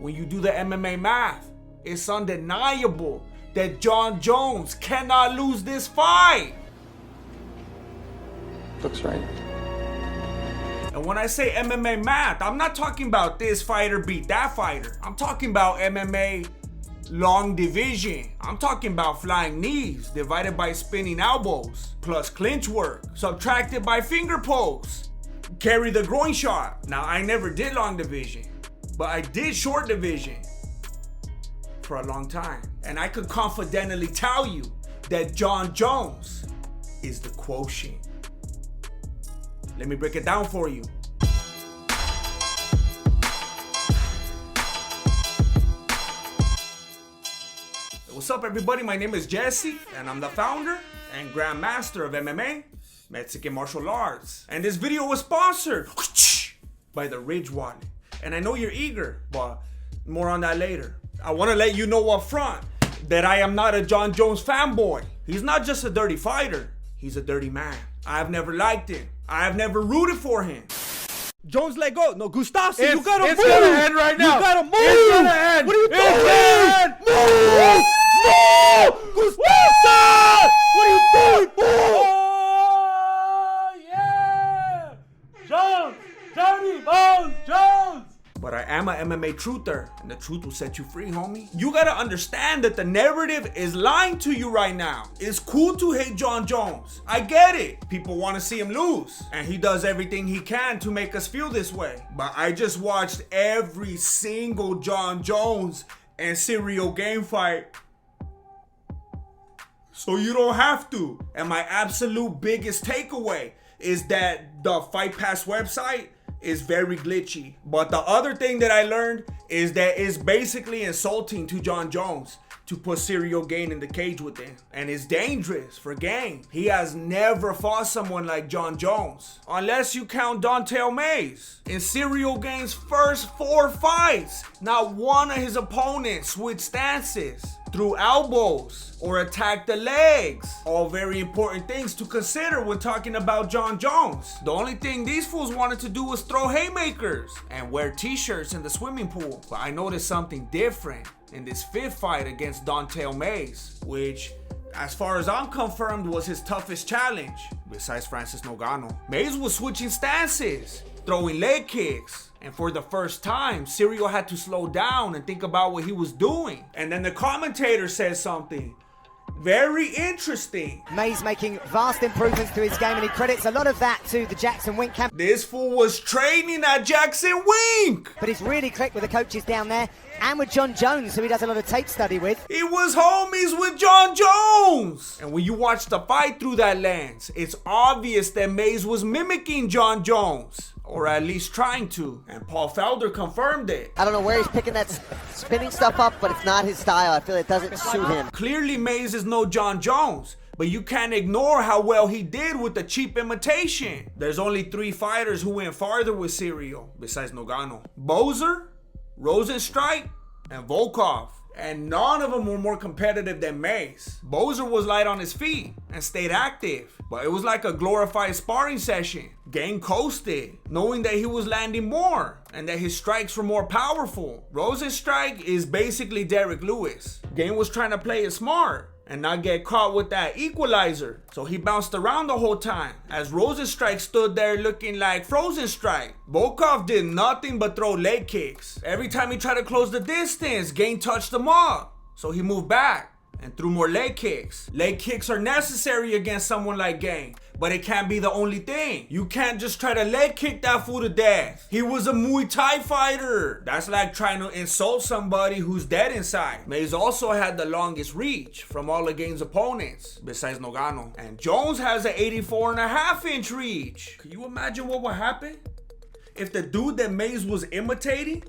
when you do the MMA math, it's undeniable that Jon Jones cannot lose this fight. Looks right. And when I say MMA math, I'm not talking about this fighter beat that fighter. I'm talking about MMA long division. I'm talking about flying knees divided by spinning elbows, plus clinch work, subtracted by finger pokes, carry the groin shot. Now, I never did long division, but I did short division for a long time. And I could confidently tell you that Jon Jones is the quotient. Let me break it down for you. What's up, everybody? My name is Jesse, and I'm the founder and grandmaster of MMA, Mexican martial arts. And this video was sponsored by the Ridge Wallet. And I know you're eager, but more on that later. I want to let you know up front that I am not a Jon Jones fanboy. He's not just a dirty fighter, he's a dirty man. I've never liked him. I've never rooted for him. Jones, let go. No, Gustafsson, you gotta move. It's gonna end right now. You gotta move. It's gonna end. What are you It's doing? gonna end. Move. No! Gustafsson! What are you doing? Oh, yeah! Jones! Dirty Bones Jones! But I am a MMA truther, and the truth will set you free, homie. You gotta understand that the narrative is lying to you right now. It's cool to hate Jon Jones. I get it. People want to see him lose, and he does everything he can to make us feel this way. But I just watched every single Jon Jones and Ciryl Gane fight, so you don't have to. And my absolute biggest takeaway is that the Fight Pass website is very glitchy. But the other thing that I learned is that it's basically insulting to Jon Jones to put Ciryl Gane in the cage with him. And it's dangerous for Gane. He has never fought someone like Jon Jones, unless you count Don'Tale Mayes. In Ciryl Gane's first 4 fights, not one of his opponents switched stances, threw elbows, or attacked the legs. All very important things to consider when talking about Jon Jones. The only thing these fools wanted to do was throw haymakers and wear t-shirts in the swimming pool. But I noticed something different in this 5th fight against Don'Tale Mayes, which, as far as I'm confirmed, was his toughest challenge, besides Francis Ngannou. Mayes was switching stances, throwing leg kicks, and for the first time, Ciryl had to slow down and think about what he was doing. And then the commentator says something very interesting. Mayes making vast improvements to his game, and he credits a lot of that to the Jackson Wink camp. This fool was training at Jackson Wink. But he's really clicked with the coaches down there and with Jon Jones, who he does a lot of tape study with. He was homies with Jon Jones. And when you watch the fight through that lens, it's obvious that Mayes was mimicking Jon Jones, or at least trying to. And Paul Felder confirmed it. I don't know where he's picking that spinning stuff up, but it's not his style. I feel it doesn't suit him. Clearly, Mayes is no Jon Jones, but you can't ignore how well he did with the cheap imitation. There's only 3 fighters who went farther with Ciryl, besides Ngannou: Boser, Rosenstrike, and Volkov. And none of them were more competitive than Mayes. Boser was light on his feet and stayed active, but it was like a glorified sparring session. Gane coasted, knowing that he was landing more and that his strikes were more powerful. Rosenstrike is basically Derek Lewis. Gane was trying to play it smart and not get caught with that equalizer, so he bounced around the whole time, as Rosenstrike stood there looking like Frozen Strike. Volkov did nothing but throw leg kicks. Every time he tried to close the distance, Gane touched him up, so he moved back and threw more leg kicks. Leg kicks are necessary against someone like Gane, but it can't be the only thing. You can't just try to leg kick that fool to death. He was a Muay Thai fighter. That's like trying to insult somebody who's dead inside. Mayes also had the longest reach from all of Gane's opponents, besides Ngannou. And Jones has an 84.5-inch reach. Can you imagine what would happen if the dude that Mayes was imitating,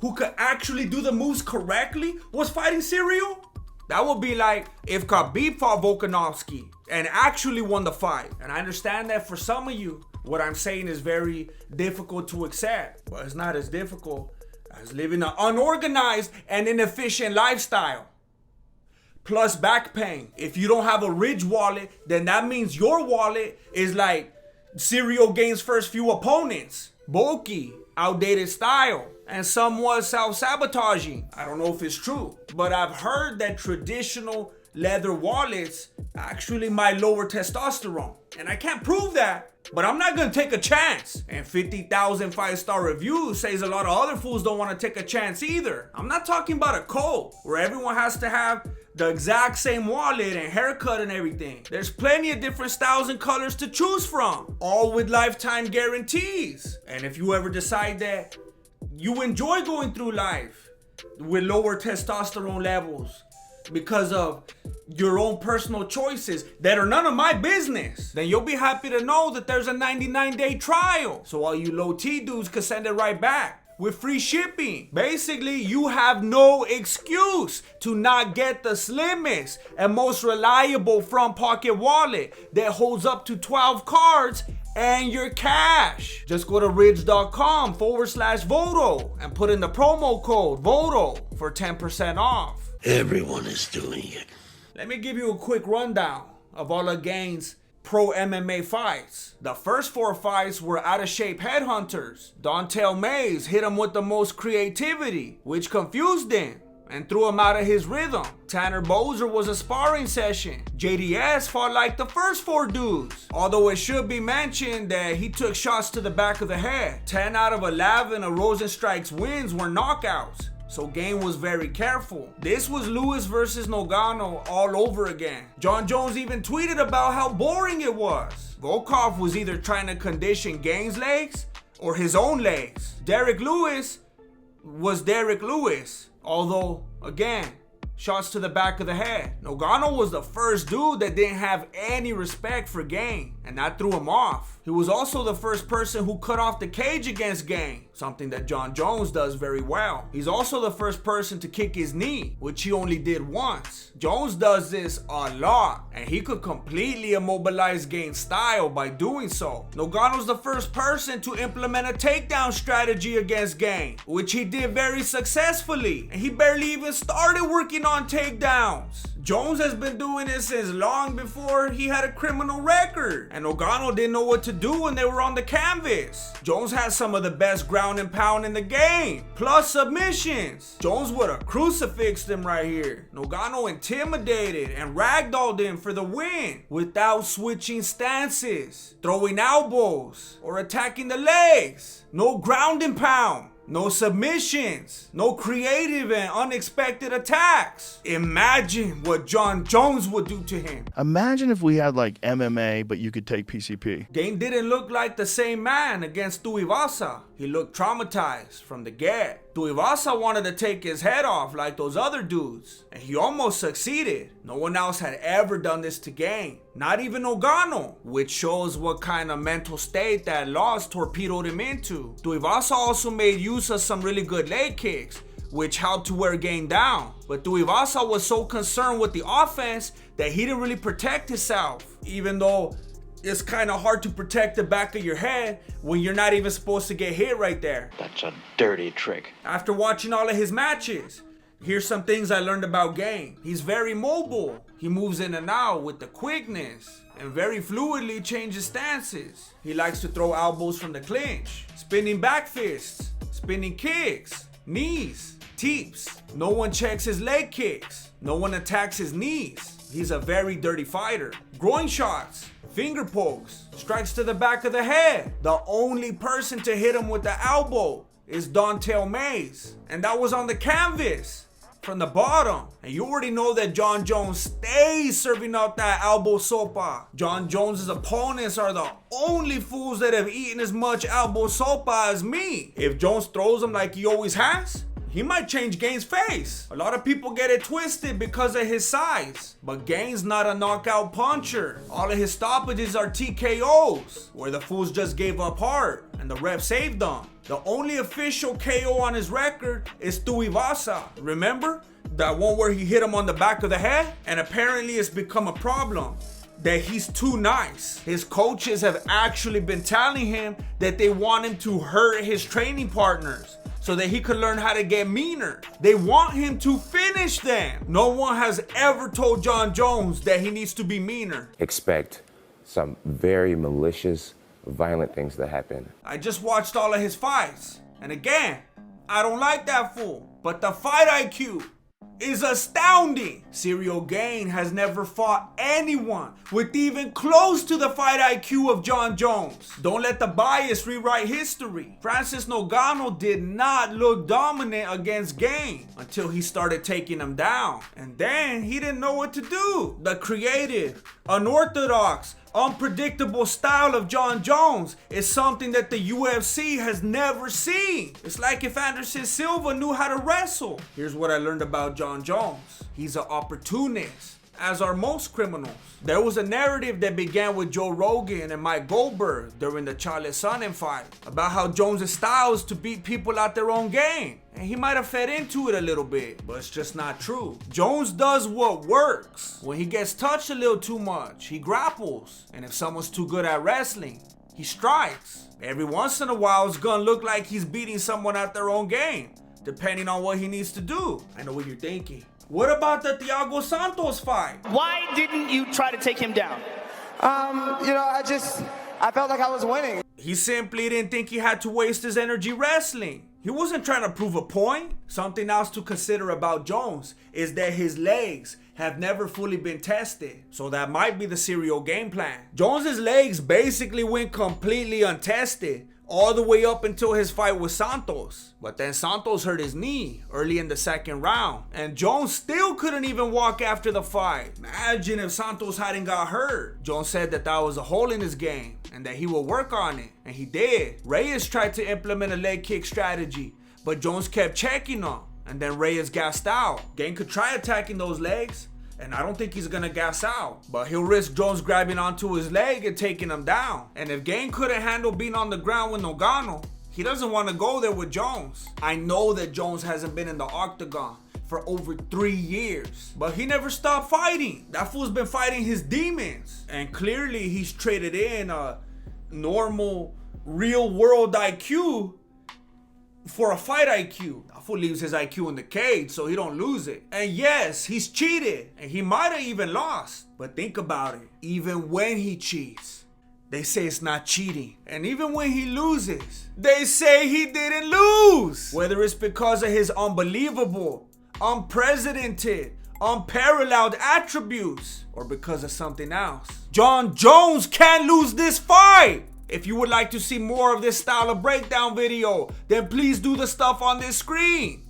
who could actually do the moves correctly, was fighting Ciryl? That would be like if Khabib fought Volkanovski and actually won the fight. And I understand that for some of you, what I'm saying is very difficult to accept. But it's not as difficult as living an unorganized and inefficient lifestyle. Plus back pain. If you don't have a Ridge wallet, then that means your wallet is like Ciryl Gane's first few opponents. Bulky, outdated style and somewhat self-sabotaging. I don't know if it's true, but I've heard that traditional leather wallets actually might lower testosterone. And I can't prove that, but I'm not gonna take a chance. And 50,000 5-star reviews says a lot of other fools don't wanna take a chance either. I'm not talking about a cult where everyone has to have the exact same wallet and haircut and everything. There's plenty of different styles and colors to choose from, all with lifetime guarantees. And if you ever decide that you enjoy going through life with lower testosterone levels because of your own personal choices that are none of my business, then you'll be happy to know that there's a 99-day trial. So all you low T dudes can send it right back with free shipping. Basically, you have no excuse to not get the slimmest and most reliable front pocket wallet that holds up to 12 cards and your cash. Just go to ridge.com/Voto and put in the promo code VOTO for 10% off. Everyone is doing it. Let me give you a quick rundown of all of Gane's pro MMA fights. The first 4 fights were out of shape headhunters. Dontel Mays hit him with the most creativity, which confused him and threw him out of his rhythm. Tanner Boser was a sparring session. JDS fought like the first 4 dudes, although it should be mentioned that he took shots to the back of the head. 10 out of 11 of Rosenstrike's wins were knockouts, so Gane was very careful. This was Lewis versus Nogano all over again. Jon Jones even tweeted about how boring it was. Volkov was either trying to condition Gane's legs or his own legs. Derek Lewis was Derek Lewis, although, again, shots to the back of the head. Nogano was the first dude that didn't have any respect for Gane, and that threw him off. He was also the first person who cut off the cage against Gane, something that Jon Jones does very well. He's also the first person to kick his knee, which he only did once. Jones does this a lot, and he could completely immobilize Gane's style by doing so. Nogano's the first person to implement a takedown strategy against Gane, which he did very successfully, and he barely even started working on takedowns. Jones has been doing this since long before he had a criminal record, and Nogano didn't know what to do when they were on the canvas. Jones has some of the best ground and pound in the game, plus submissions. Jones would have crucifixed him right here. Nogano intimidated and ragdolled him for the win without switching stances, throwing elbows, or attacking the legs. No ground and pound. No submissions, no creative and unexpected attacks. Imagine what Jon Jones would do to him. Imagine if we had like MMA, but you could take PCP. Gane didn't look like the same man against Tuivasa. He looked traumatized from the get. Tuivasa wanted to take his head off like those other dudes, and he almost succeeded. No one else had ever done this to Gane, not even Nogano, which shows what kind of mental state that loss torpedoed him into. Tuivasa also made use of some really good leg kicks, which helped to wear Gane down. But Tuivasa was so concerned with the offense that he didn't really protect himself, even though it's kind of hard to protect the back of your head when you're not even supposed to get hit right there. That's a dirty trick. After watching all of his matches, here's some things I learned about Gane. He's very mobile. He moves in and out with the quickness and very fluidly changes stances. He likes to throw elbows from the clinch, spinning back fists, spinning kicks, knees, teeps. No one checks his leg kicks. No one attacks his knees. He's a very dirty fighter. Groin shots, finger pokes, strikes to the back of the head. The only person to hit him with the elbow is Dontel Mays, and that was on the canvas from the bottom. And you already know that Jon Jones stays serving out that elbow sopa. Jon Jones's opponents are the only fools that have eaten as much elbow sopa as me. If Jones throws him like he always has, he might change Gane's face. A lot of people get it twisted because of his size, but Gane's not a knockout puncher. All of his stoppages are TKOs, where the fools just gave up hard and the ref saved them. The only official KO on his record is Tuivasa. Remember? That one where he hit him on the back of the head? And apparently it's become a problem that he's too nice. His coaches have actually been telling him that they want him to hurt his training partners so that he could learn how to get meaner. They want him to finish them. No one has ever told Jon Jones that he needs to be meaner. Expect some very malicious, violent things to happen. I just watched all of his fights. And again, I don't like that fool. But the fight IQ is astounding. Ciryl Gane has never fought anyone with even close to the fight IQ of Jon Jones. Don't let the bias rewrite history. Francis Ngannou did not look dominant against Gane until he started taking him down. And then he didn't know what to do. The creative, unorthodox, unpredictable style of Jon Jones is something that the UFC has never seen. It's like if Anderson Silva knew how to wrestle. Here's what I learned about Jon Jones. He's an opportunist, as are most criminals. There was a narrative that began with Joe Rogan and Mike Goldberg during the Charles Sonnen fight about how Jones' style is to beat people out their own game. And he might have fed into it a little bit, but it's just not true. Jones does what works. When he gets touched a little too much, he grapples. And if someone's too good at wrestling, he strikes. Every once in a while, it's gonna look like he's beating someone at their own game, depending on what he needs to do. I know what you're thinking. What about the Thiago Santos fight? Why didn't you try to take him down? I felt like I was winning. He simply didn't think he had to waste his energy wrestling. He wasn't trying to prove a point. Something else to consider about Jones is that his legs have never fully been tested. So that might be the Ciryl game plan. Jones's legs basically went completely untested all the way up until his fight with Santos. But then Santos hurt his knee early in the second round, and Jones still couldn't even walk after the fight. Imagine if Santos hadn't got hurt. Jones said that was a hole in his game and that he would work on it, and he did. Reyes tried to implement a leg kick strategy, but Jones kept checking him, and then Reyes gassed out. Gane could try attacking those legs, and I don't think he's gonna gas out, but he'll risk Jones grabbing onto his leg and taking him down. And if Gane couldn't handle being on the ground with Ngannou, he doesn't want to go there with Jones. I know that Jones hasn't been in the octagon for over 3 years, but he never stopped fighting. That fool's been fighting his demons, and clearly he's traded in a normal, real world IQ for a fight IQ. That fool leaves his IQ in the cage so he don't lose it. And yes, he's cheated, and he might have even lost. But think about it. Even when he cheats, they say it's not cheating. And even when he loses, they say he didn't lose. Whether it's because of his unbelievable, unprecedented, unparalleled attributes, or because of something else, Jon Jones can't lose this fight. If you would like to see more of this style of breakdown video, then please do the stuff on this screen.